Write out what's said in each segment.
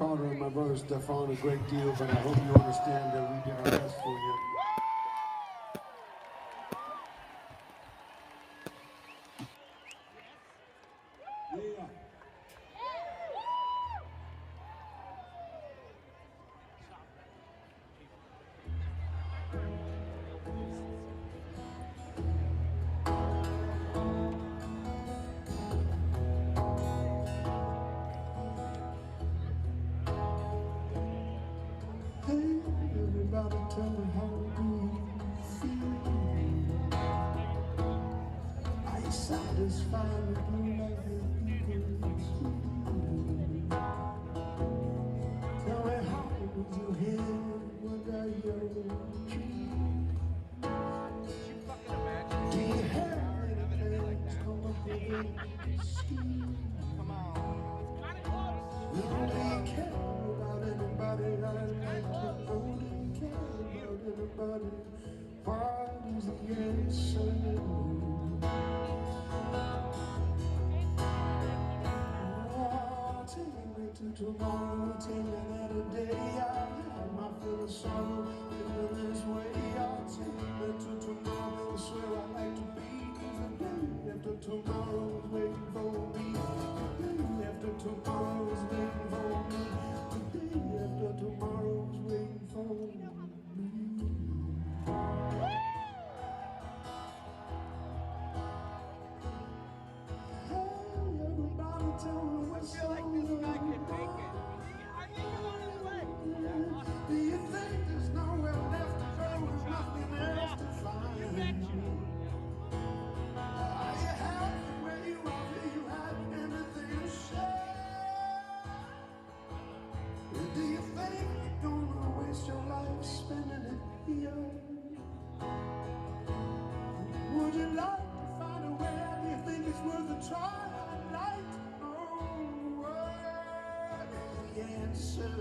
Carter and my brother Stefan a great deal, but I hope you understand that we did our best for you. Yeah. Hey, everybody tell me how do you feel? Are you satisfied with blue like the eagles feel? Tell me how does your head under your tree? Do you have anything to come up with a scheme? Do you care about anybody? I like to know. Do you care about anybody? What is the answer? Oh, take me to tomorrow, take me another day. I have my fill of sorrow in this way. Oh, take me to tomorrow, that's where I like to be. 'Cause the day after tomorrow's waiting for me. The day after tomorrow's waiting for me. The day after tomorrow's waiting for me. Tell me what's I feel like this guy can make it. I think I'm on his way. do you think there's nowhere left to go and nothing else to find? You betcha. Are you happy where you are? Do you have anything to share? Do you think you're gonna waste your life spending it here? Would you like to find a way? Do you think it's worth a try? I'd like to know what is the answer.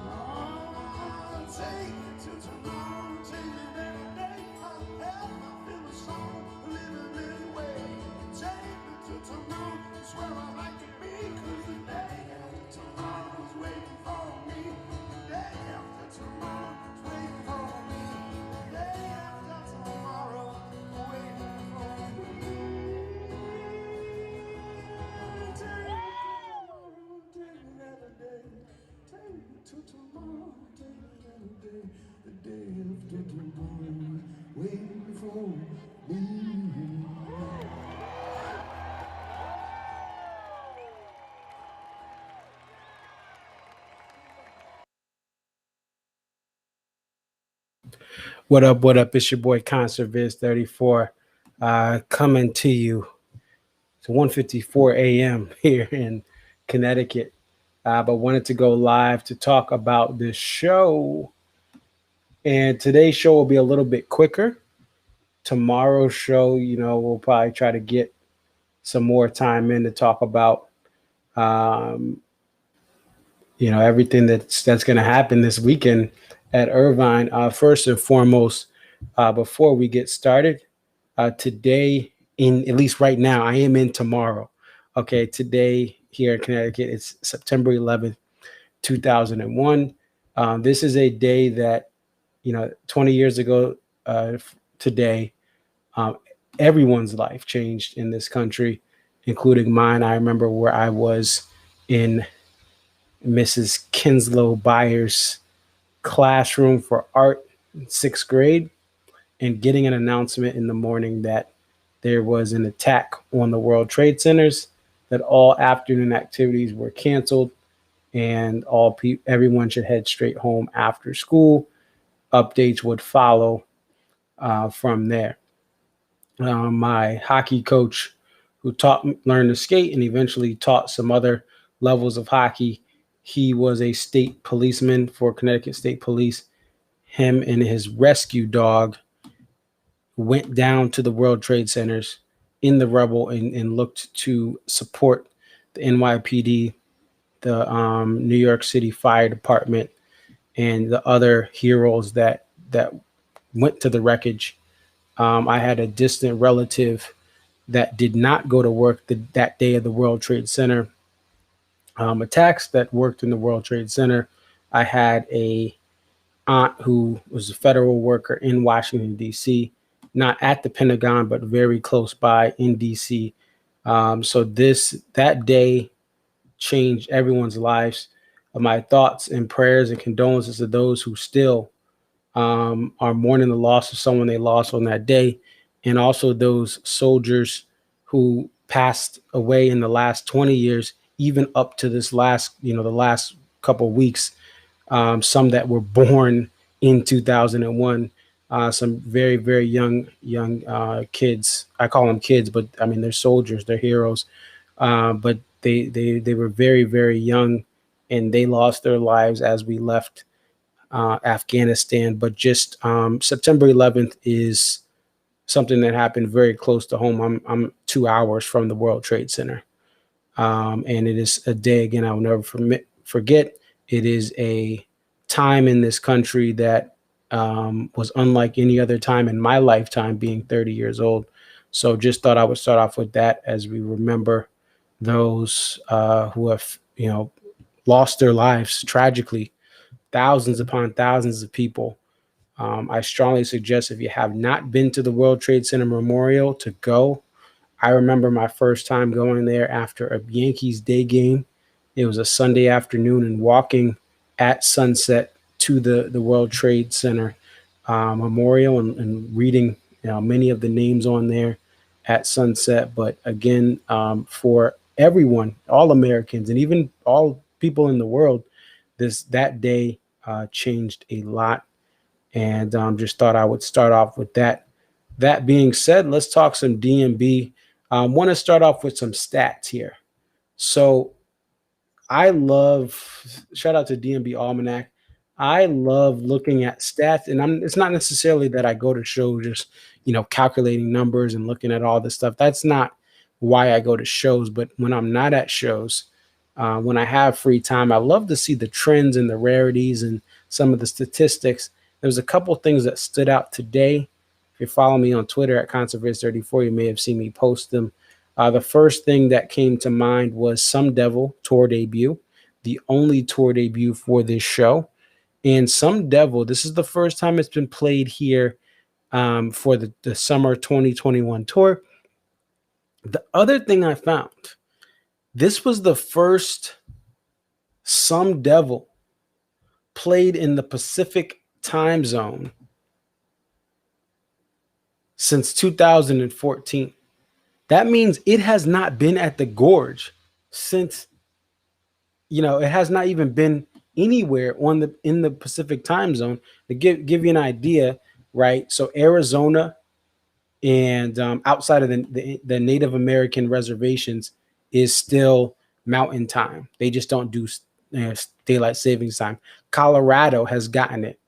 Oh, take me to tomorrow, take me every day. I'll have my fill of sorrow, living this way. Take me to tomorrow, it's where I like to be. 'Cause the day after tomorrow's waiting for me. The day after tomorrow's waiting for me. The day after tomorrow, waiting for me. Take me another day. Take me to tomorrow, take me another day. The day after tomorrow, waiting for me. What up? What up? It's your boy ConcertViz34 coming to you. It's 1:54 a.m. here in Connecticut, but wanted to go live to talk about this show. And today's show will be a little bit quicker. Tomorrow's show, we'll probably try to get some more time in to talk about, everything that's going to happen this weekend at Irvine. First and foremost, before we get started, today, at least right now, I am in tomorrow. Okay, today here in Connecticut, it's September 11th, 2001. This is a day that, 20 years ago today, everyone's life changed in this country, including mine. I remember where I was in Mrs. Kinslow Byers' classroom for art in 6th grade and getting an announcement in the morning that there was an attack on the World Trade Centers, that all afternoon activities were canceled, and everyone should head straight home after school. Updates would follow from there. My hockey coach, who learned to skate and eventually taught some other levels of hockey, he was a state policeman for Connecticut State Police. Him and his rescue dog went down to the World Trade Centers in the rubble and looked to support the NYPD, the New York City Fire Department, and the other heroes that went to the wreckage. I had a distant relative that did not go to work that day of the World Trade Center attacks, that worked in the World Trade Center. I had a aunt who was a federal worker in Washington, D.C., not at the Pentagon, but very close by in D.C. So that day changed everyone's lives. My thoughts and prayers and condolences to those who still are mourning the loss of someone they lost on that day, and also those soldiers who passed away in the last 20 years, even up to this last, the last couple of weeks. Some that were born in 2001, some very, very young kids. I call them kids, but I mean, they're soldiers, they're heroes. But they were very, very young, and they lost their lives as we left Afghanistan. But just September 11th is something that happened very close to home. I'm 2 hours from the World Trade Center. And it is a day, again, I will never forget. It is a time in this country that was unlike any other time in my lifetime, being 30 years old. So just thought I would start off with that as we remember those who have, lost their lives tragically, thousands upon thousands of people. I strongly suggest, if you have not been to the World Trade Center Memorial, to go. I remember my first time going there after a Yankees day game. It was a Sunday afternoon, and walking at sunset to the World Trade Center Memorial and reading many of the names on there at sunset. But again, for everyone, all Americans, and even all people in the world, that day changed a lot. And just thought I would start off with that. That being said, let's talk some DMB. Want to start off with some stats here. So I love, shout out to DMB Almanac. I love looking at stats, and it's not necessarily that I go to shows just, calculating numbers and looking at all this stuff. That's not why I go to shows. But when I'm not at shows, when I have free time, I love to see the trends and the rarities and some of the statistics. There's a couple things that stood out today. If you follow me on Twitter at Conservates34, you may have seen me post them. The first thing that came to mind was Some Devil tour debut, the only tour debut for this show. And Some Devil, this is the first time it's been played here for the summer 2021 tour. The other thing I found, this was the first Some Devil played in the Pacific time zone since 2014. That means it has not been at the Gorge since, it has not even been anywhere in the Pacific time zone. To give you an idea, right? So Arizona and outside of the Native American reservations is still mountain time. They just don't do daylight savings time. Colorado has gotten it,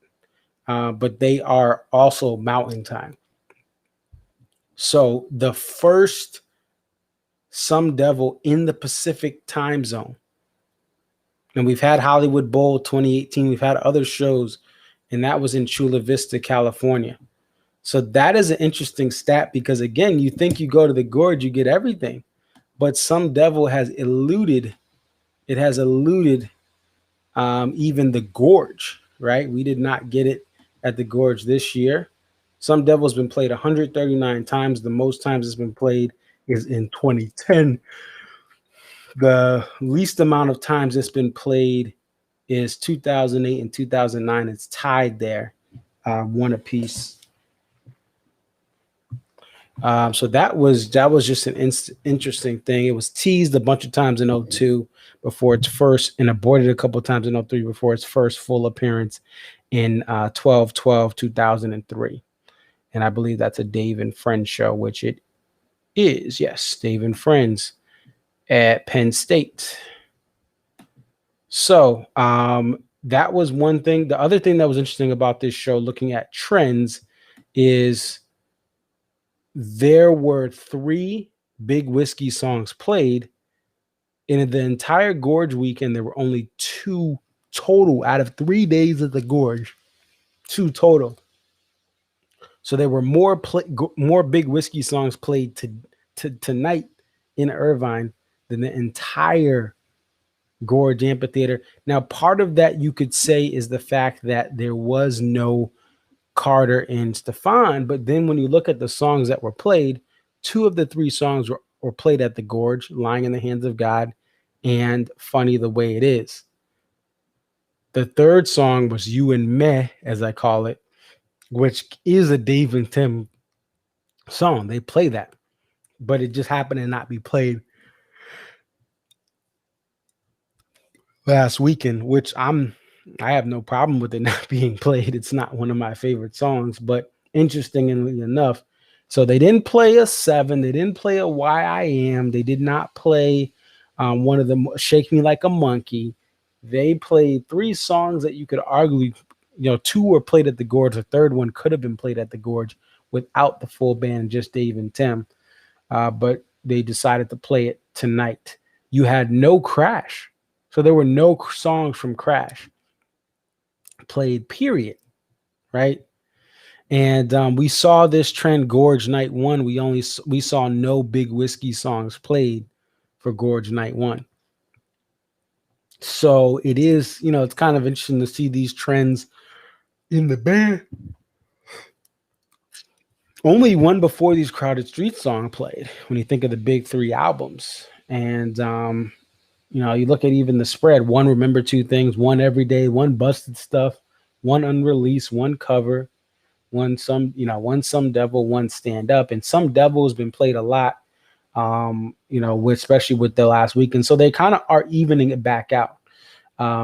but they are also mountain time. So the first Some Devil in the Pacific time zone. And we've had Hollywood Bowl 2018. We've had other shows, and that was in Chula Vista, California. So that is an interesting stat because, again, you think you go to the Gorge, you get everything. But Some Devil has eluded. It has eluded even the Gorge, right? We did not get it at the Gorge this year. Some Devil has been played 139 times. The most times it's been played is in 2010. The least amount of times it's been played is 2008 and 2009. It's tied there, one apiece. So that was just an interesting thing. It was teased a bunch of times in 2002 before its first, and aborted a couple of times in 2003 before its first full appearance in 12/12/2003. And I believe that's a Dave and Friends show, which it is. Yes, Dave and Friends at Penn State. So that was one thing. The other thing that was interesting about this show, looking at trends, is there were 3 big whiskey songs played. In the entire Gorge weekend, there were only 2 total out of 3 days of the Gorge. 2 total. So there were more big whiskey songs played tonight in Irvine than the entire Gorge Amphitheater. Now, part of that you could say is the fact that there was no Carter and Stefan, but then when you look at the songs that were played, two of the three songs were played at the Gorge, Lying in the Hands of God and Funny the Way It Is. The third song was You and Me, as I call it, which is a Dave and Tim song. They play that, but it just happened to not be played last weekend, which I have no problem with it not being played. It's not one of my favorite songs, but interestingly enough, so they didn't play a 7, they didn't play a Why I Am, they did not play one of them Shake Me Like a Monkey. They played 3 songs that you could argue, 2 were played at the Gorge. The third one could have been played at the Gorge without the full band, just Dave and Tim. But they decided to play it tonight. You had no Crash. So there were no songs from Crash played, period. Right? And we saw this trend Gorge Night 1. We saw no Big Whiskey songs played for Gorge Night 1. So it is, it's kind of interesting to see these trends in the band. Only one Before These Crowded Streets song played when you think of the big 3 albums. And, you look at even the spread, 1 Remember 2 Things, 1 Everyday, 1 Busted Stuff, 1 Unreleased, 1 Cover, 1 Some Devil, 1 Stand Up. And Some Devil has been played a lot, especially with the last weekend. So they kind of are evening it back out.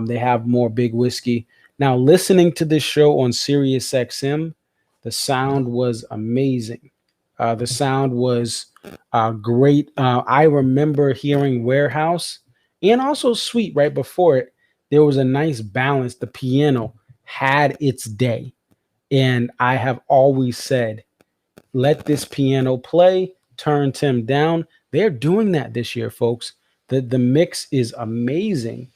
They have more Big Whiskey. Now, listening to this show on Sirius XM, the sound was amazing. The sound was great. I remember hearing Warehouse and also Sweet right before it. There was a nice balance. The piano had its day. And I have always said, let this piano play, turn Tim down. They're doing that this year, folks. The mix is amazing.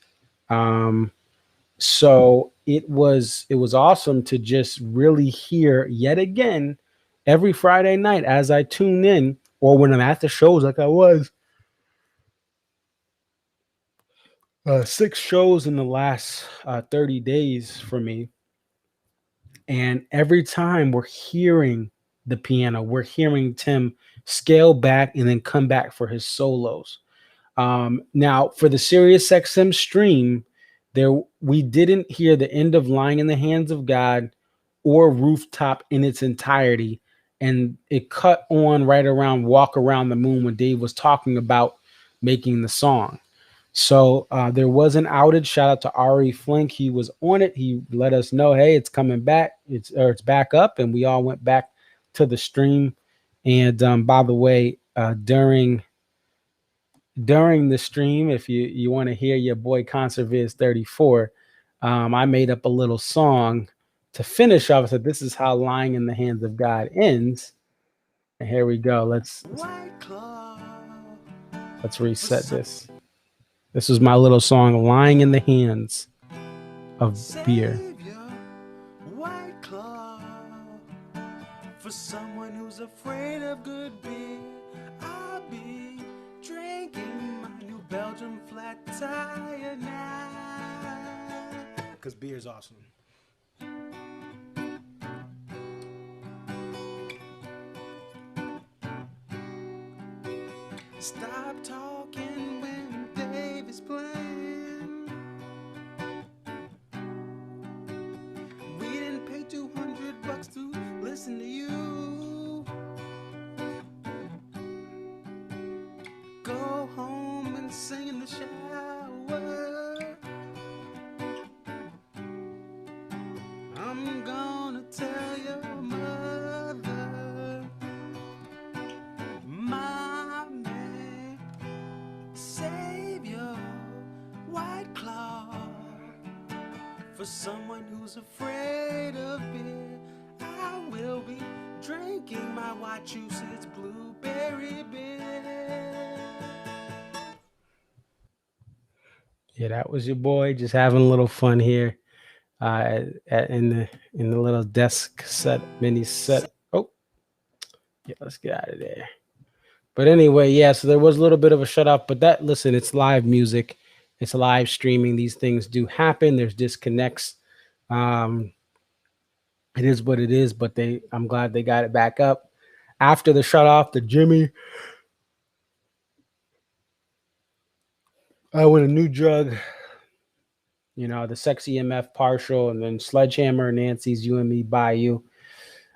So it was awesome to just really hear yet again every Friday night as I tune in, or when I'm at the shows like I was. 6 shows in the last 30 days for me. And every time we're hearing the piano, we're hearing Tim scale back and then come back for his solos. Now, for the Sirius XM stream, we didn't hear the end of Lying in the Hands of God or Rooftop in its entirety. And it cut on right around Walk Around the Moon when Dave was talking about making the song. So there was an outage. Shout out to Ari Flink. He was on it. He let us know, hey, it's coming back. It's back up. And we all went back to the stream. And by the way, during the stream, if you want to hear your boy Conserviz 34, I made up a little song to finish off. I said, this is how Lying in the Hands of God ends. And here we go. Let's reset this. This is my little song, Lying in the Hands of Beer. White Claw, for someone who's afraid of good beer, I'll be drinking my new Belgian flat tire now. Because beer is awesome. Stop talking when Dave is playing. We didn't pay $200 to listen to you. Go home and sing in the shower. I'm gonna tell your mother, Mommy, save your White Claw for someone who's afraid of beer. I will be drinking my Massachusetts blueberry beer. Yeah, that was your boy, just having a little fun here in the little desk set, mini set. Oh, yeah, let's get out of there. But anyway, yeah, so there was a little bit of a shut off, but that listen, it's live music, it's live streaming. These things do happen. There's disconnects. Um, it is what it is, but I'm glad they got it back up. After the shut off, the Jimmy with a new drug, the sexy MF partial, and then Sledgehammer, Nancy's You and Me by You.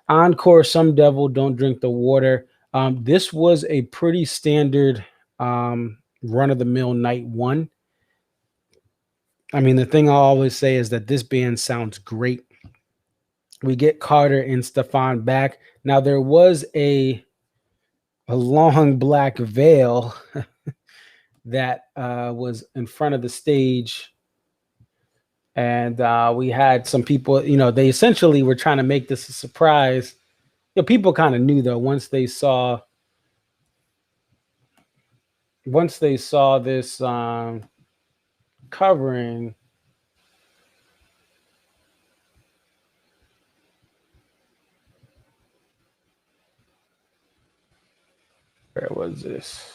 Encore, Some Devil, Don't Drink the Water. This was a pretty standard run of the mill night one. I mean, the thing I always say is that this band sounds great. We get Carter and Stefan back. Now there was a long black veil that was in front of the stage, and we had some people. They essentially were trying to make this a surprise. People kind of knew though once they saw this covering. Where was this?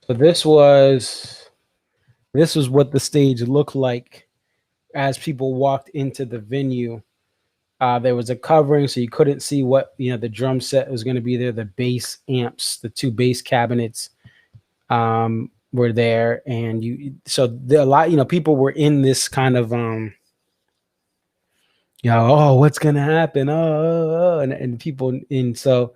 So this was what the stage looked like as people walked into the venue. There was a covering, so you couldn't see what the drum set was going to be there. The bass amps, the two bass cabinets, were there, and a lot. People were in this kind of oh, what's gonna happen? Oh, and people, and so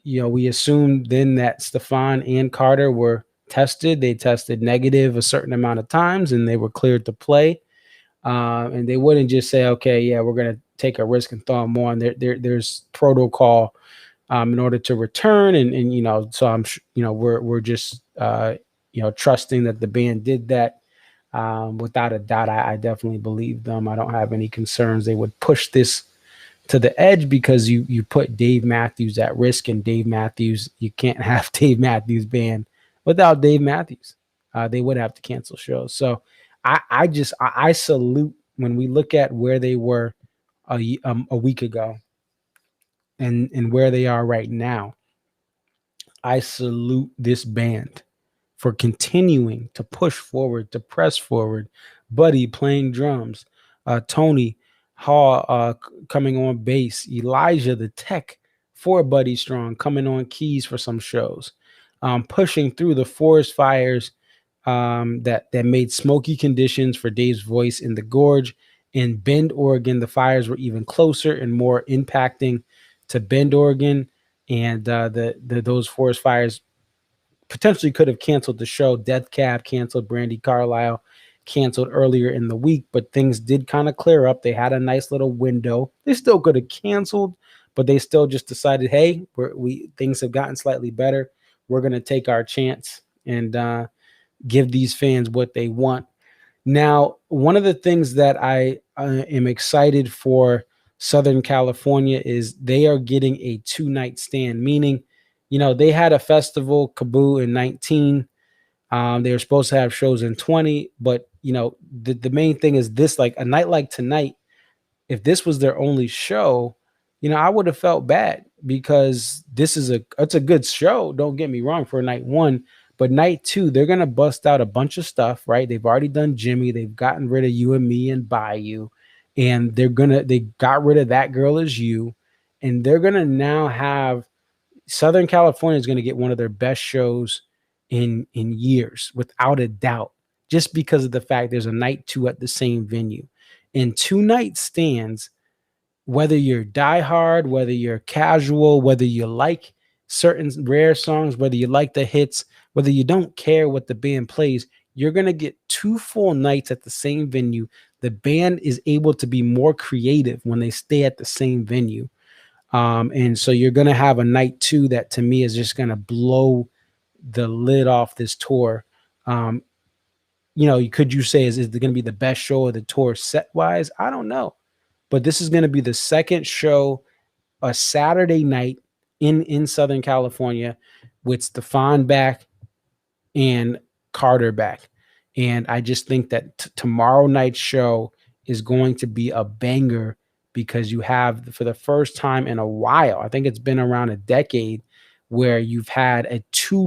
we assumed then that Stefan and Carter were tested. They tested negative a certain amount of times, and they were cleared to play. And they wouldn't just say, okay, yeah, we're going to take a risk and throw them on. There's protocol in order to return. And so we're just, trusting that the band did that. Without a doubt, I definitely believe them. I don't have any concerns. They would push this to the edge because you put Dave Matthews at risk, and Dave Matthews, you can't have Dave Matthews band without Dave Matthews. They would have to cancel shows. So I salute when we look at where they were a week ago and where they are right now. I salute this band for continuing to push forward, to press forward. Buddy playing drums, Tony Hall coming on bass, Elijah the tech for Buddy Strong coming on keys for some shows, pushing through the forest fires that made smoky conditions for Dave's voice in the gorge. In Bend, Oregon, the fires were even closer and more impacting to Bend, Oregon, and those forest fires potentially could have canceled the show. Death Cab canceled, Brandy Carlisle canceled earlier in the week, but things did kind of clear up. They had a nice little window. They still could have canceled, but they still just decided, hey, things have gotten slightly better. We're going to take our chance and give these fans what they want. Now, one of the things that I am excited for Southern California is they are getting a 2-night stand, meaning, they had a festival, Kaboo, in 19. They were supposed to have shows in 20, but, the main thing is this, like a night like tonight, if this was their only show, I would have felt bad because it's a good show. Don't get me wrong for night one, but night two, they're going to bust out a bunch of stuff, right? They've already done Jimmy. They've gotten rid of You and Me and Bayou, and they got rid of That Girl Is You. And they're going to now have Southern California is going to get one of their best shows in years, without a doubt, just because of the fact there's a night two at the same venue. And 2-night stands, whether you're diehard, whether you're casual, whether you like certain rare songs, whether you like the hits, whether you don't care what the band plays, you're going to get 2 full nights at the same venue. The band is able to be more creative when they stay at the same venue. And so you're going to have a night two that to me is just going to blow the lid off this tour. Could you say, is it going to be the best show of the tour set wise? I don't know. But this is going to be the second show, a Saturday night in Southern California with Stefan back and Carter back. And I just think that tomorrow night's show is going to be a banger because you have, for the first time in a while, I think it's been around a decade, where you've had a true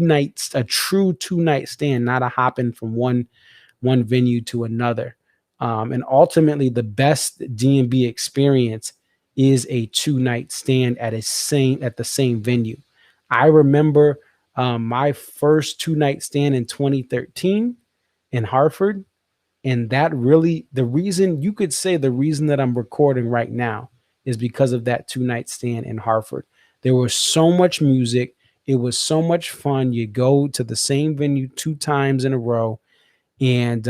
2 night stand, not a hopping from one venue to another. And ultimately, the best D&B experience is a 2 night stand at the same venue. I remember my first 2 night stand in 2013 in Hartford. And that really, the reason you could say the reason that I'm recording right now is because of that 2 night stand in Hartford. There was so much music. It was so much fun. You go to the same venue 2 times in a row, and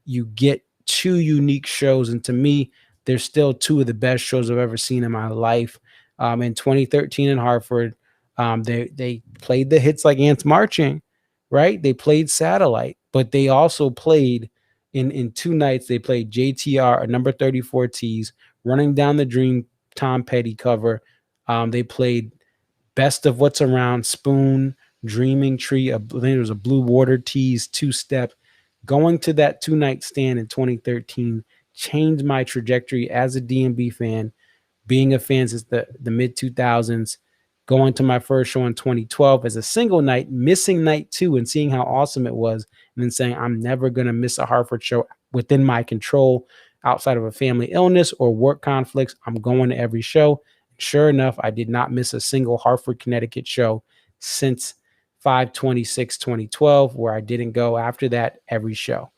you get two unique shows. And to me, they're still two of the best shows I've ever seen in my life. In 2013 in Hartford, they played the hits like Ants Marching, right? They played Satellite, but they also played in 2 nights. They played JTR, a number 34 Tees, Running Down the Dream, Tom Petty cover. They played Best of What's Around, Spoon, Dreaming Tree. I think it was a Blue Water Tees 2-step. Going to that 2 night stand in 2013 changed my trajectory as a D&B fan, being a fan since the mid 2000s, going to my first show in 2012 as a single night, missing night 2 and seeing how awesome it was, and then saying, I'm never going to miss a Hartford show within my control outside of a family illness or work conflicts. I'm going to every show. Sure enough, I did not miss a single Hartford, Connecticut show since 5/26/2012, where I didn't go after that every show.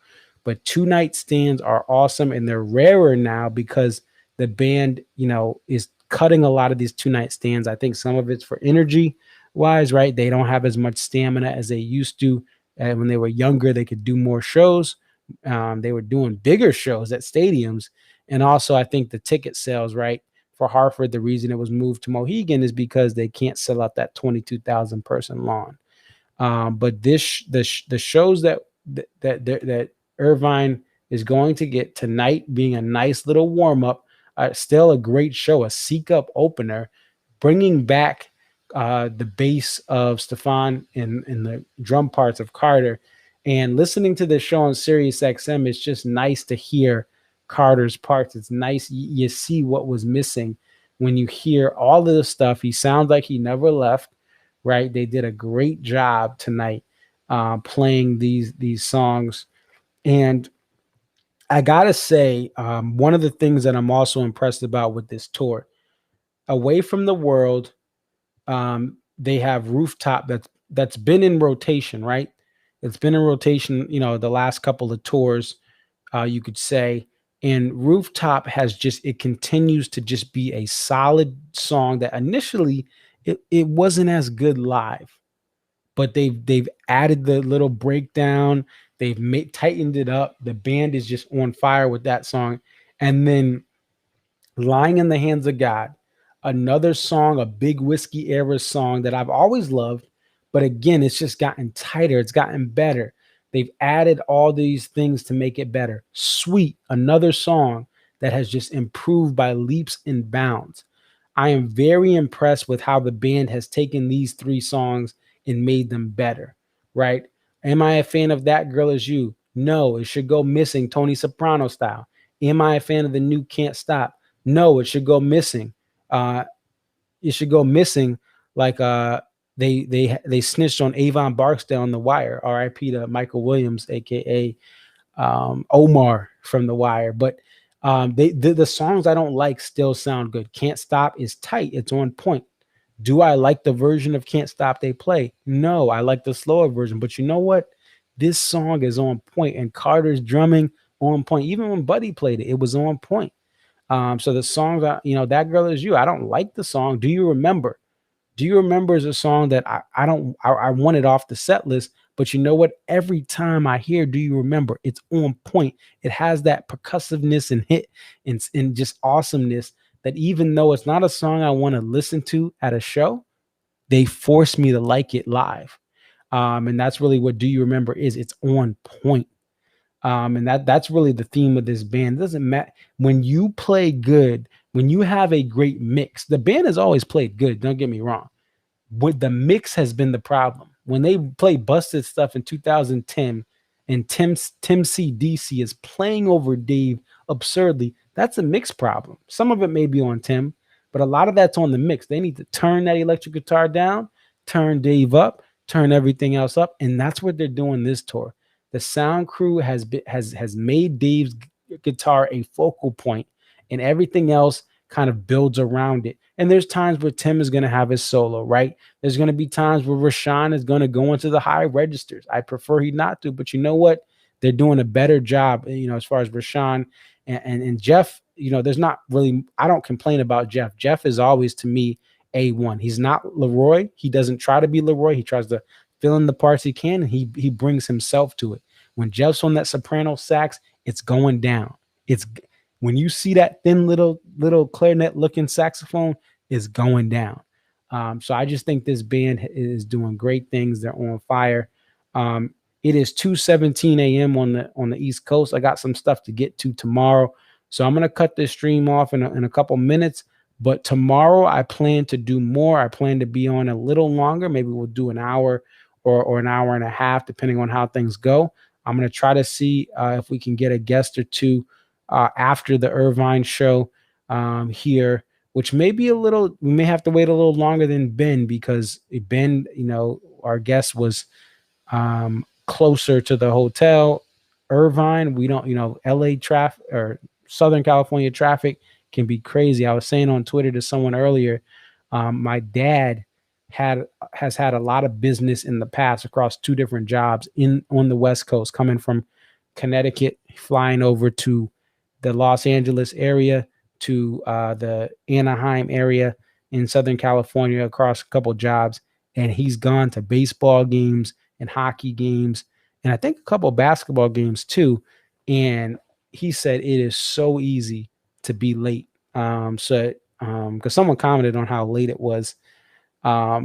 But 2 night stands are awesome, and they're rarer now because the band, is cutting a lot of these 2 night stands. I think some of it's for energy wise, right? They don't have as much stamina as they used to. When they were younger, they could do more shows. They were doing bigger shows at stadiums. And also, I think the ticket sales, right, for Hartford, the reason it was moved to Mohegan is because they can't sell out that 22,000 person lawn. But the shows that Irvine is going to get tonight, being a nice little warm up, still a great show, a Seek Up opener, bringing back the bass of Stefan and the drum parts of Carter. And listening to the show on Sirius XM, it's just nice to hear Carter's parts. It's nice. You see what was missing when you hear all of the stuff. He sounds like he never left, right? They did a great job tonight playing these songs. And I gotta say, one of the things that I'm also impressed about with this tour, Away from the World, they have Rooftop that's been in rotation, right? It's been in rotation, the last couple of tours, you could say. And Rooftop it continues to just be a solid song that initially it wasn't as good live, but they've added the little breakdown. They've tightened it up. The band is just on fire with that song. And then Lying in the Hands of God, another song, a Big Whiskey era song that I've always loved. But again, it's just gotten tighter. It's gotten better. They've added all these things to make it better. Sweet, another song that has just improved by leaps and bounds. I am very impressed with how the band has taken these 3 songs and made them better, right? Am I a fan of That Girl Is You? No, it should go missing, Tony Soprano style. Am I a fan of the new Can't Stop? No, it should go missing. It should go missing like they snitched on Avon Barksdale on The Wire. R.I.P. to Michael Williams, aka Omar from The Wire. But the songs I don't like still sound good. Can't Stop is tight. It's on point. Do I like the version of Can't Stop they play? No, I like the slower version. But you know what? This song is on point, and Carter's drumming on point. Even when Buddy played it, it was on point. So the songs, That Girl Is You, I don't like the song. Do You Remember? Do You Remember is a song that I want it off the set list. But you know what? Every time I hear Do You Remember, it's on point. It has that percussiveness and hit and just awesomeness that even though it's not a song I want to listen to at a show, they force me to like it live. And that's really what Do You Remember is. It's on point. And that's really the theme of this band. It doesn't matter when you play good, when you have a great mix. The band has always played good. Don't get me wrong. But the mix has been the problem. When they play busted stuff in 2010 and Tim CDC is playing over Dave absurdly, that's a mix problem. Some of it may be on Tim, but a lot of that's on the mix. They need to turn that electric guitar down, turn Dave up, turn everything else up, and that's what they're doing this tour. The sound crew has made Dave's guitar a focal point, and everything else kind of builds around it. And there's times where Tim is going to have his solo, right? There's going to be times where Rashawn is going to go into the high registers. I prefer he not to, but you know what? They're doing a better job, as far as Rashawn and Jeff. There's not really, I don't complain about Jeff. Jeff is always, to me, A1. He's not Leroy. He doesn't try to be Leroy. He tries to fill in the parts he can, and he brings himself to it. When Jeff's on that soprano sax, it's going down. It's when you see that thin little clarinet looking saxophone, is going down. So I just think this band is doing great things. They're on fire. It is 2:17 a.m. on the East Coast. I got some stuff to get to tomorrow, so I'm gonna cut this stream off in a couple minutes. But tomorrow I plan to do more. I plan to be on a little longer. Maybe we'll do an hour or an hour and a half, depending on how things go. I'm gonna try to see if we can get a guest or two after the Irvine show here, which may be we may have to wait a little longer than Ben, because Ben, our guest was closer to the hotel. Irvine, we don't, LA traffic or Southern California traffic can be crazy. I was saying on Twitter to someone earlier, my dad has had a lot of business in the past across two different jobs on the West Coast, coming from Connecticut, flying over to the Los Angeles area, to the Anaheim area in Southern California, across a couple jobs. And he's gone to baseball games and hockey games, and I think a couple basketball games too. And he said it is so easy to be late. Because someone commented on how late it was, how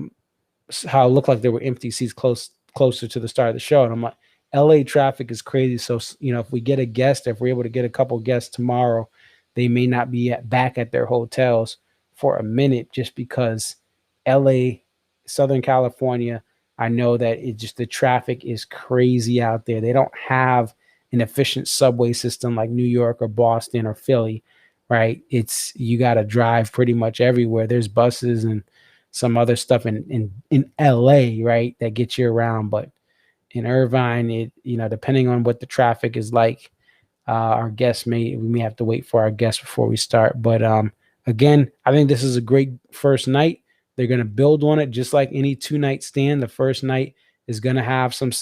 it looked like there were empty seats closer to the start of the show. And I'm like, LA traffic is crazy. So, if we get a guest, if we're able to get a couple guests tomorrow, they may not be back at their hotels for a minute, just because LA, Southern California, I know that the traffic is crazy out there. They don't have an efficient subway system like New York or Boston or Philly, right? You got to drive pretty much everywhere. There's buses and some other stuff in LA, right, that get you around. But in Irvine, depending on what the traffic is like, we may have to wait for our guests before we start. But again, I think this is a great first night. They're going to build on it just like any 2-night stand. The first night is going to have some,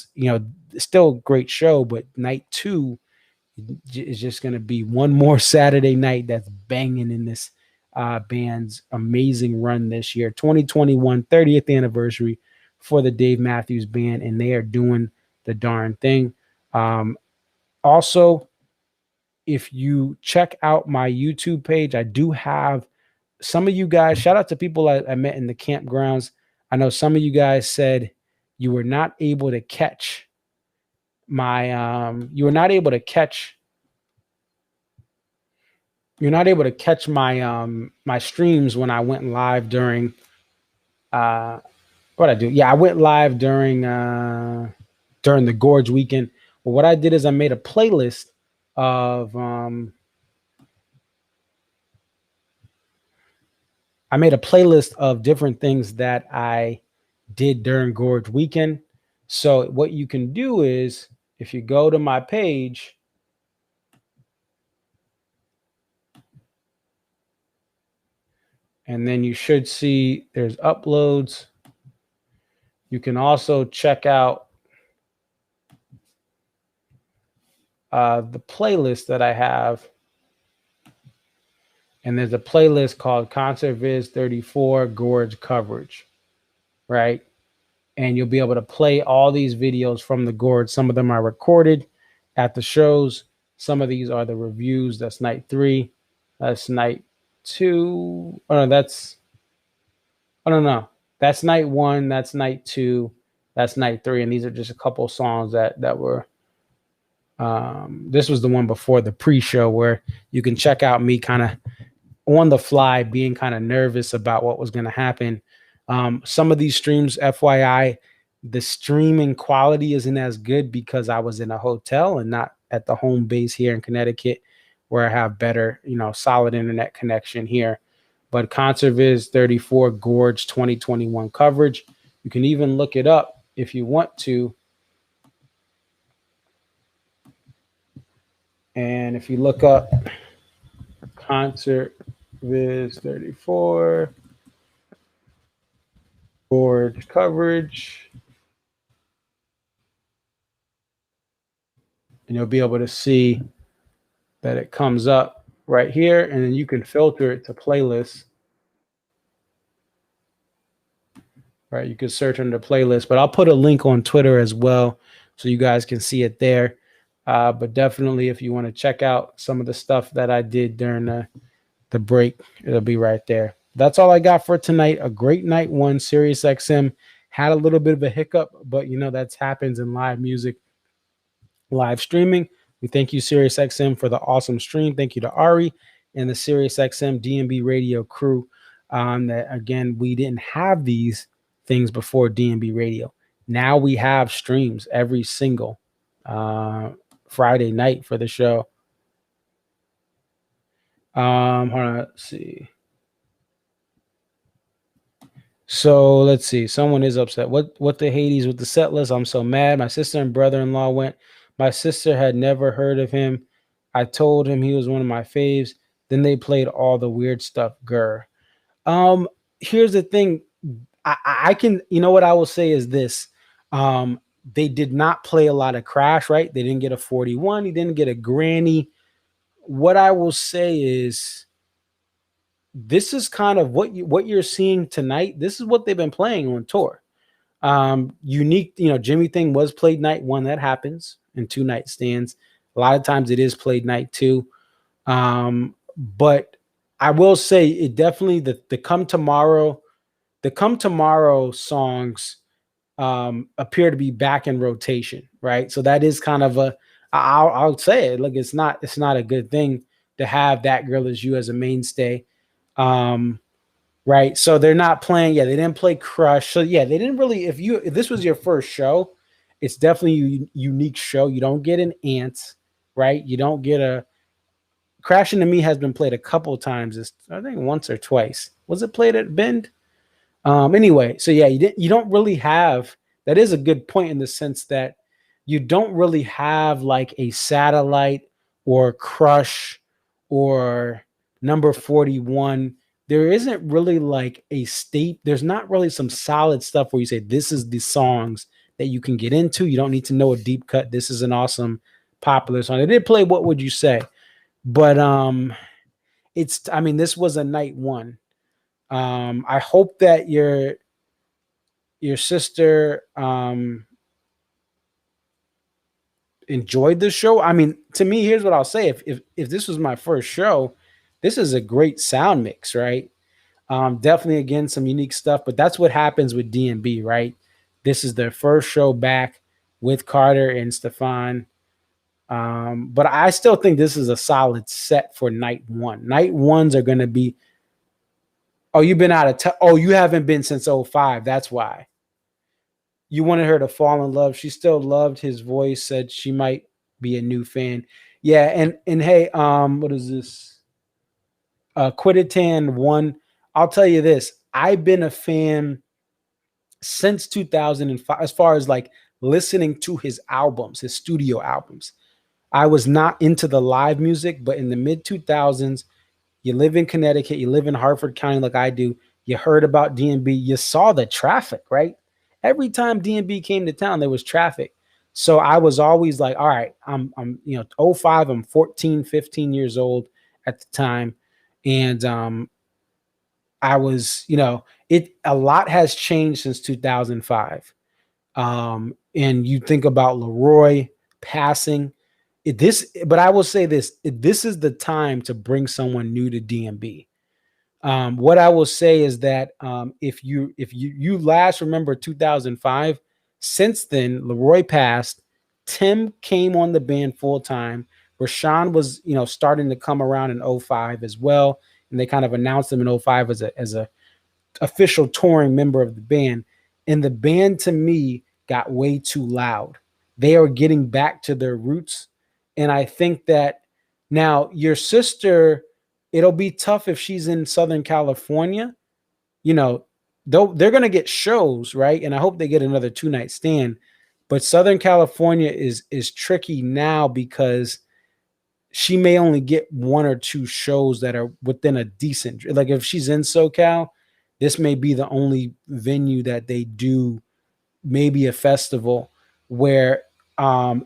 still great show, but night 2 is just going to be one more Saturday night that's banging in this band's amazing run this year. 2021 30th anniversary for the Dave Matthews Band, and they are doing the darn thing. Also, if you check out my YouTube page, I do have some of you guys, shout out to people I met in the campgrounds. I know some of you guys said you were not able to catch my my streams when I went live during I went live during the Gorge weekend. Well, what I did is I made a playlist of different things that I did during Gorge weekend. So what you can do is, if you go to my page, and then you should see there's uploads. You can also check out the playlist that I have. And there's a playlist called Concert Viz 34 Gorge Coverage, right? And you'll be able to play all these videos from the Gorge. Some of them are recorded at the shows. Some of these are the reviews. That's night 3. That's night 2. That's night 1. That's night 2. That's night 3. And these are just a couple songs that were, this was the one before the pre-show, where you can check out me kind of on the fly, being kind of nervous about what was going to happen. Some of these streams, FYI, The streaming quality isn't as good because I was in a hotel and not at the home base here in Connecticut, where I have better, solid internet connection here. But ConcertViz 34 Gorge 2021 coverage. You can even look it up if you want to. And if you look up ConcertViz 34 Gorge coverage, and you'll be able to see that it comes up right here, and then you can filter it to playlists. Right, you can search under playlist, but I'll put a link on Twitter as well so you guys can see it there. But definitely, if you want to check out some of the stuff that I did during the break, it'll be right there. That's all I got for tonight. A great night one. SiriusXM had a little bit of a hiccup, but that happens in live music, live streaming. We thank you, SiriusXM, for the awesome stream. Thank you to Ari and the SiriusXM DMB radio crew. That again, we didn't have these things before DMB radio. Now we have streams every single Friday night for the show. Hold on, let's see. So let's see. Someone is upset. What the Hades with the set list? I'm so mad. My sister and brother-in-law went. My sister had never heard of him. I told him he was one of my faves. Then they played all the weird stuff. Grr. Here's the thing. I can, what I will say is this. They did not play a lot of Crash, right? They didn't get a 41. He didn't get a Granny. What I will say is this is kind of what you're seeing tonight. This is what they've been playing on tour. Unique, Jimmy Thing was played night one. That happens in 2 night stands. A lot of times it is played night 2. But I will say it definitely, the Come Tomorrow songs appear to be back in rotation, right? So that is kind of I'll say it. Look, it's not a good thing to have That Girl Is You as a mainstay. Right. So they're not playing. Yeah, they didn't play Crush. So yeah, they didn't really, if this was your first show, it's definitely a unique show. You don't get an Ant, right? You don't get a Crash Into Me has been played a couple times. I think once or twice. Was it played at Bend? Anyway, so yeah, you don't really have, that is a good point in the sense that you don't really have like a Satellite or Crush or Number 41. There isn't really like a state. There's not really some solid stuff where you say, this is the songs that you can get into. You don't need to know a deep cut. This is an awesome popular song. They did play What Would You Say? But this was a night one. I hope that your sister enjoyed the show. To me, here's what I'll say. If this was my first show, this is a great sound mix, right? Definitely, again, some unique stuff, but that's what happens with DMB, right? This is their first show back with Carter and Stefan. But I still think this is a solid set for night one. Night ones are going to be, you've been out of you haven't been since 05. That's why. You wanted her to fall in love. She still loved his voice, said she might be a new fan. Yeah, and hey, what is this? Quiditan 1. I'll tell you this. I've been a fan since 2005 as far as like listening to his albums, his studio albums. I was not into the live music, but in the mid 2000s, you live in Connecticut, you live in Hartford County like I do, you heard about DMB, you saw the traffic, right? Every time DMB came to town, there was traffic. So I was always like, all right, I'm 05, I'm 14, 15 years old at the time. And I was, a lot has changed since 2005. And you think about Leroy passing but I will say this, this is the time to bring someone new to DMB. What I will say is that if you last remember 2005, since then, Leroy passed, Tim came on the band full time. Rashawn was, starting to come around in 05 as well. And they kind of announced him in 05 as a official touring member of the band. And the band, to me, got way too loud. They are getting back to their roots. And I think that now your sister, it'll be tough if she's in Southern California. You know, though they're going to get shows, right? And I hope they get another 2-night stand. But Southern California is tricky now because she may only get 1 or 2 shows that are within a decent, like if she's in SoCal, this may be the only venue that they do maybe a festival where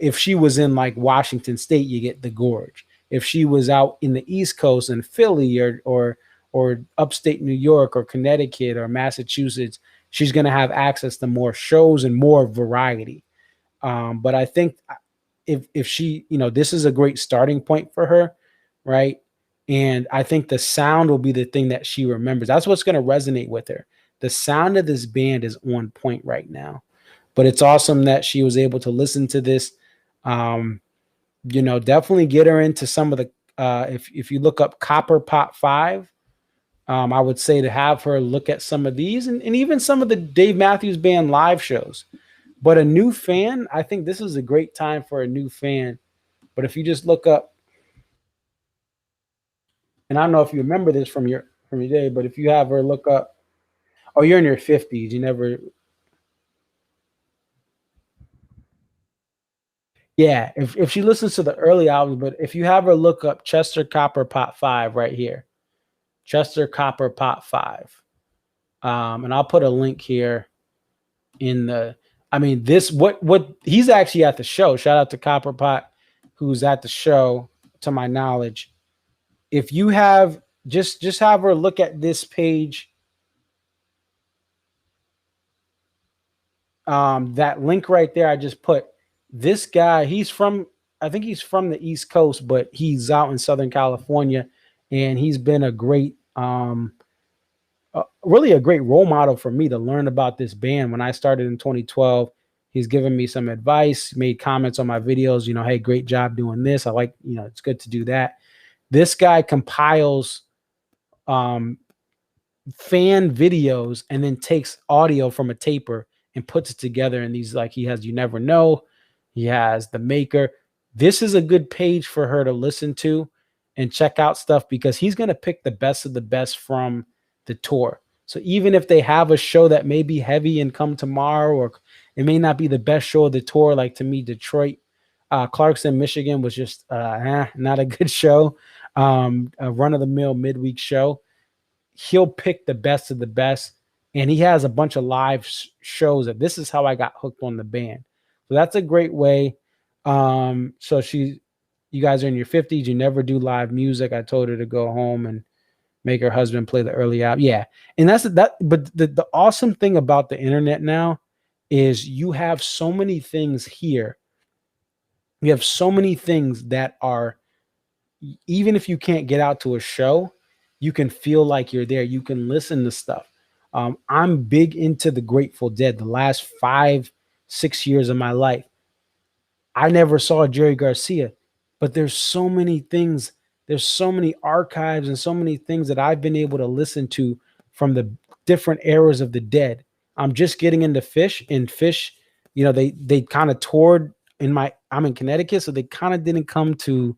if she was in like Washington State, you get the Gorge. If she was out in the East Coast in Philly or upstate New York or Connecticut or Massachusetts, she's going to have access to more shows and more variety. But I think if she, this is a great starting point for her, right? And I think the sound will be the thing that she remembers. That's what's going to resonate with her. The sound of this band is on point right now. But it's awesome that she was able to listen to this. Definitely get her into some of the, if you look up Copper Pot 5, I would say to have her look at some of these and even some of the Dave Matthews Band live shows. But a new fan, I think this is a great time for a new fan. But if you just look up, and I don't know if you remember this from your day, but if you have her look up, oh, you're in your 50s, you never. Yeah, if she listens to the early albums, but if you have her look up Chester Copper Pot 5 right here, Chester Copper Pot 5, and I'll put a link here in the. I mean, this what he's actually at the show. Shout out to Copper Pot, who's at the show, to my knowledge. If you have just have her look at this page. That link right there, I just put. This guy, I think he's from the East Coast, but he's out in Southern California, and he's been a great, really a great role model for me to learn about this band. When I started in 2012, he's given me some advice, made comments on my videos, hey, great job doing this. I like, it's good to do that. This guy compiles fan videos and then takes audio from a taper and puts it together in these, like he has You Never Know. He has The Maker. This is a good page for her to listen to and check out stuff because he's going to pick the best of the best from the tour. So even if they have a show that may be heavy and come tomorrow, or it may not be the best show of the tour, like to me, Detroit, Clarkson, Michigan was just not a good show, a run-of-the-mill midweek show. He'll pick the best of the best, and he has a bunch of live shows that this is how I got hooked on the band. So that's a great way. So you guys are in your 50s. You never do live music. I told her to go home and make her husband play the early album. Yeah. And that's that. But the awesome thing about the internet now is you have so many things here. You have so many things that are, even if you can't get out to a show, you can feel like you're there. You can listen to stuff. I'm big into the Grateful Dead. The last 5-6 years of my life, I never saw Jerry Garcia, but there's so many things. There's so many archives and so many things that I've been able to listen to from the different eras of the Dead. I'm just getting into Fish, and Fish, they kind of toured I'm in Connecticut, so they kind of didn't come to,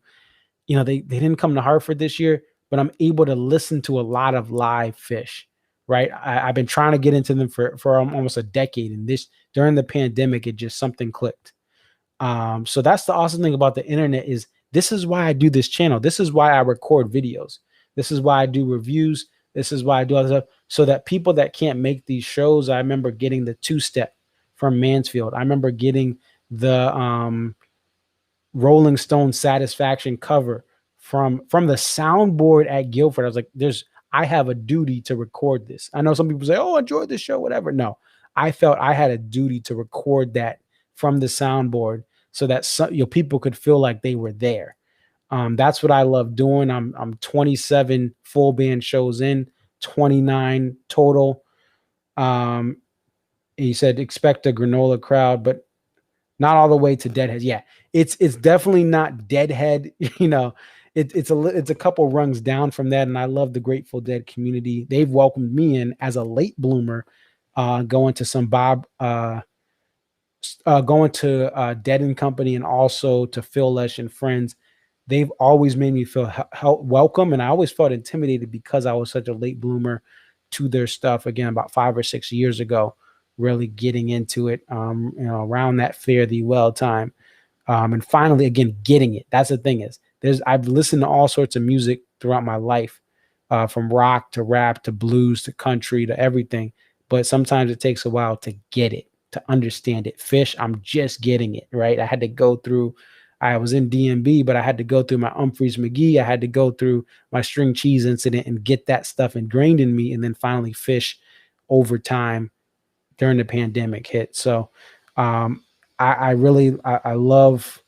they didn't come to Hartford this year, but I'm able to listen to a lot of live Fish, right? I've been trying to get into them for almost a decade, and during the pandemic, it just something clicked. So that's the awesome thing about the internet is this is why I do this channel. This is why I record videos. This is why I do reviews. This is why I do other stuff, so that people that can't make these shows, I remember getting the 2-step from Mansfield. I remember getting the Rolling Stone Satisfaction cover from the soundboard at Guilford. I was like, I have a duty to record this. I know some people say, oh, enjoy the show, whatever. No, I felt I had a duty to record that from the soundboard so that people could feel like they were there. That's what I love doing. I'm 27 full band shows in, 29 total. He said expect a granola crowd, but not all the way to Deadhead. Yeah, it's definitely not Deadhead. It's a couple rungs down from that, and I love the Grateful Dead community. They've welcomed me in as a late bloomer, going to some Bob going to Dead and Company and also to Phil Lesh and friends, they've always made me feel welcome. And I always felt intimidated because I was such a late bloomer to their stuff. Again, about 5 or 6 years ago, really getting into it, around that Fare Thee Well time. And finally, again, getting it. That's the thing is, I've listened to all sorts of music throughout my life, from rock to rap to blues to country to everything. But sometimes it takes a while to get it, to understand it. Fish, I'm just getting it, right? I was in DMB, but I had to go through my Humphreys McGee. I had to go through my string cheese incident and get that stuff ingrained in me. And then finally Fish over time during the pandemic hit. So I love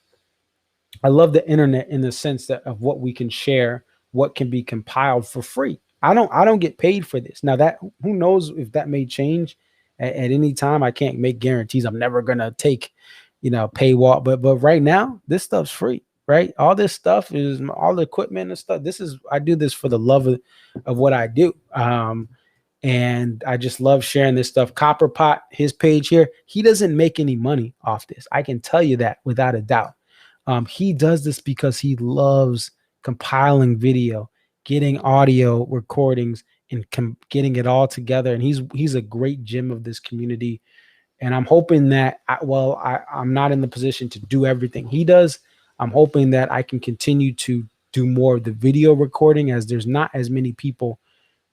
the internet in the sense that of what we can share, what can be compiled for free. I don't get paid for this. Now that, who knows if that may change at any time. I can't make guarantees. I'm never going to take, paywall, but right now this stuff's free, right? All this stuff is all the equipment and stuff. I do this for the love of what I do. And I just love sharing this stuff. Copperpot, his page here, he doesn't make any money off this. I can tell you that without a doubt. He does this because he loves compiling video, getting audio recordings, and getting it all together. And he's a great gem of this community. And I'm hoping that, I'm not in the position to do everything he does. I'm hoping that I can continue to do more of the video recording, as there's not as many people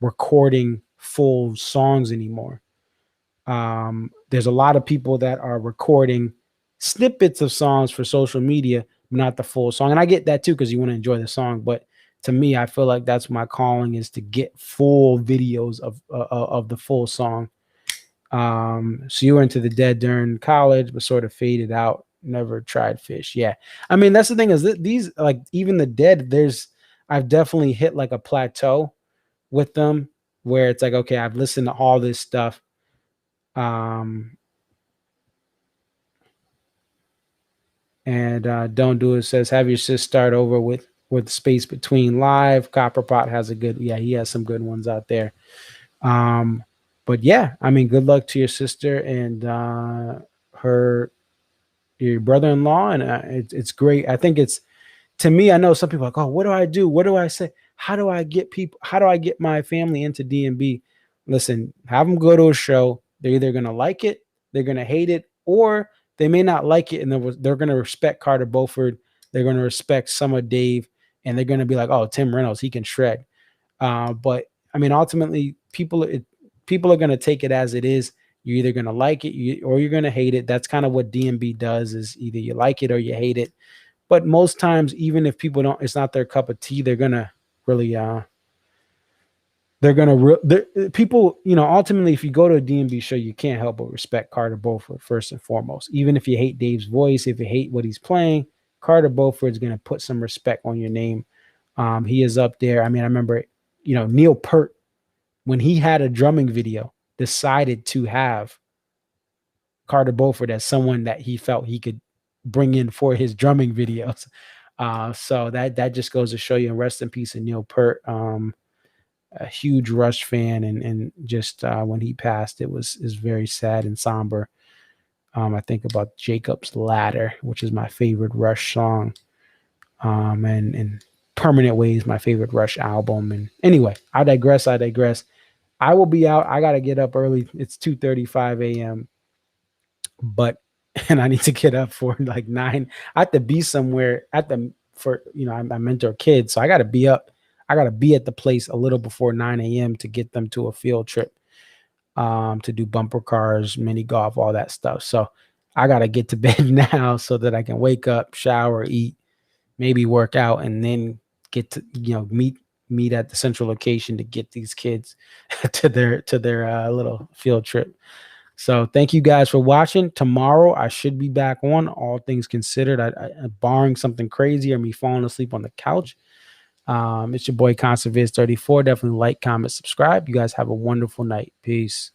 recording full songs anymore. There's a lot of people that are recording snippets of songs for social media, not the full song. And I get that too, because you want to enjoy the song. But to me, I feel like that's my calling, is to get full videos of the full song. So you were into the Dead during college, but sort of faded out. Never tried Fish. Yeah. I mean, that's the thing is that these, like even the Dead, I've definitely hit like a plateau with them where it's like, okay, I've listened to all this stuff. And Don't Do It says, have your sis start over with Space Between Live. Copperpot has he has some good ones out there. But yeah, I mean, good luck to your sister and your brother-in-law. And it's great. I think to me, I know some people are like, oh, what do I do? What do I say? How do I get my family into DMB? Listen, have them go to a show. They're either going to like it, they're going to hate it, or they may not like it, and they're going to respect Carter Beauford. They're going to respect Summer Dave, and they're going to be like, oh, Tim Reynolds, he can shred. But I mean, ultimately, people are going to take it as it is. You're either going to like it or you're going to hate it. That's kind of what DMB does, is either you like it or you hate it. But most times, even if people it's not their cup of tea, they're going to really, people, ultimately, if you go to a DMB show, you can't help but respect Carter Beauford first and foremost. Even if you hate Dave's voice, if you hate what he's playing, Carter Beauford is going to put some respect on your name. He is up there. I mean, I remember, Neil Peart, when he had a drumming video, decided to have Carter Beauford as someone that he felt he could bring in for his drumming videos. So that just goes to show you. And rest in peace to Neil Peart. A huge Rush fan, and just when he passed, is very sad and somber. I think about Jacob's Ladder, which is my favorite Rush song, and Permanent Way is my favorite Rush album. And anyway, I digress. I will be out. I got to get up early. It's 2:35 a.m. And I need to get up for like 9. I have to be somewhere I mentor kids. So I got to be up. I got to be at the place a little before 9 a.m. to get them to a field trip, to do bumper cars, mini golf, all that stuff. So I got to get to bed now so that I can wake up, shower, eat, maybe work out, and then get to, meet at the central location to get these kids to their little field trip. So thank you guys for watching. Tomorrow I should be back on, all things considered. I barring something crazy or me falling asleep on the couch. It's your boy ConserViz34. Definitely like, comment, subscribe. You guys have a wonderful night. Peace.